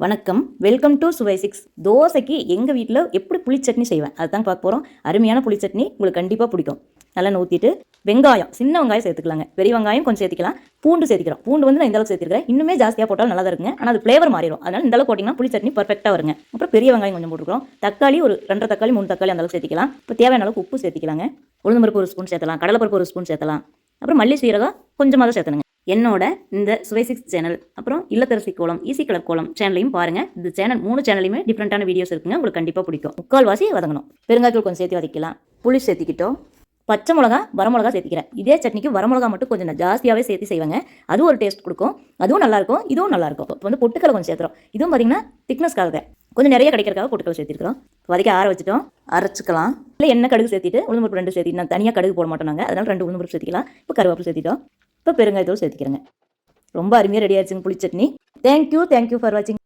வணக்கம், welcome to சுவை 6. தோசைக்கு எங்கள் வீட்டில் எப்படி புளி சட்னி செய்வேன் அதுதான் பார்க்க போகிறோம். அருமையான புளி சட்னி உங்களுக்கு கண்டிப்பாக பிடிக்கும். நல்லா ஊற்றிட்டு வெங்காயம், சின்ன வெங்காயம் சேர்த்துக்கலாங்க. பெரிய வெங்காயம் கொஞ்சம் சேர்த்துக்கலாம். பூண்டு சேர்த்துக்கிறோம். பூண்டு வந்து நான் இந்த அளவுக்கு சேர்த்துக்கிறேன். இன்னுமே ஜாஸ்தியாக போட்டாலும் நல்லா தான் இருக்குங்க. ஆனால் அது ஃப்ளேவர் மாறிடும். அதனால் இந்த அளவுக்கு போட்டிங்கன்னா புளி சட்னி பர்ஃபெக்டாக வருங்க. அப்புறம் பெரிய வெங்காயம் கொஞ்சம் போட்டுக்கிறோம். தக்காளி ஒரு 2 தக்காளி 3 தக்காளி அந்த அளவுக்கு சேர்த்துக்கலாம். இப்போ தேவையான அளவுக்கு உப்பு சேர்த்துக்கலாங்க. உளுந்தம்பருப்பு ஒரு ஸ்பூன் சேர்த்தலாம். கடலைப்பருப்பு ஒரு ஸ்பூன் சேர்த்தலாம். அப்புறம் மல்லி சீரகம் கொஞ்சமாக தான் சேர்த்தணுங்க. என்னோட இந்த சுவை 6 சேனல் அப்புறம் இல்லத்தரசி கோலம், ஈஸி கலர் கோலம் சேனலையும் பாருங்கள். இந்த சேனல் 3 சேனலையுமே டிஃப்ரெண்ட்டான வீடியோஸ் இருக்குங்க. உங்களுக்கு கண்டிப்பாக பிடிக்கும். முக்கால்வாசி வதங்கணும். பெருங்காயத்தூள் கொஞ்சம் சேர்த்து வதக்கலாம். புளி சேர்த்துக்கிட்டோம். பச்சை மிளகா, வரமிளகா சேர்த்திக்கிறேன். இதே சட்னிக்கு வரமிளகா மட்டும் கொஞ்சம் ஜாஸ்தியாகவே சேர்த்து செய்வாங்க. அதுவும் ஒரு டேஸ்ட் கொடுக்கும். அதுவும் நல்லாயிருக்கும், இதுவும் நல்லாயிருக்கும். இப்போ வந்து பொட்டுக்கலை கொஞ்சம் சேர்த்துறோம். இதுவும் பார்த்தீங்கன்னா திக்னஸ்க்காக கொஞ்சம் நிறைய கிடைக்கிறக்காக பொட்டுக்கலை சேர்த்துக்கிறோம். வதக்கி ஆற வச்சுட்டோம். அரைச்சிக்கலாம். இல்லை எண்ணெய் கடுகு சேர்த்திட்டு உளுந்தம்பருப்பு 2 சேர்த்து, நான் தனியாக கடுகு போட மாட்டோம் நாங்கள். அதனால் 2 உளுந்தம்பருப்பு சேர்த்திக்கலாம். இப்போ கருவேப்பிலை சேர்த்திட்டோம். இப்போ பெருங்காயத்தூள் சேர்த்துக்கிறேங்க. ரொம்ப அருமையாக ரெடி ஆயிடுச்சுங்க புளி சட்னி. தேங்க்யூ ஃபார் வாட்சிங்.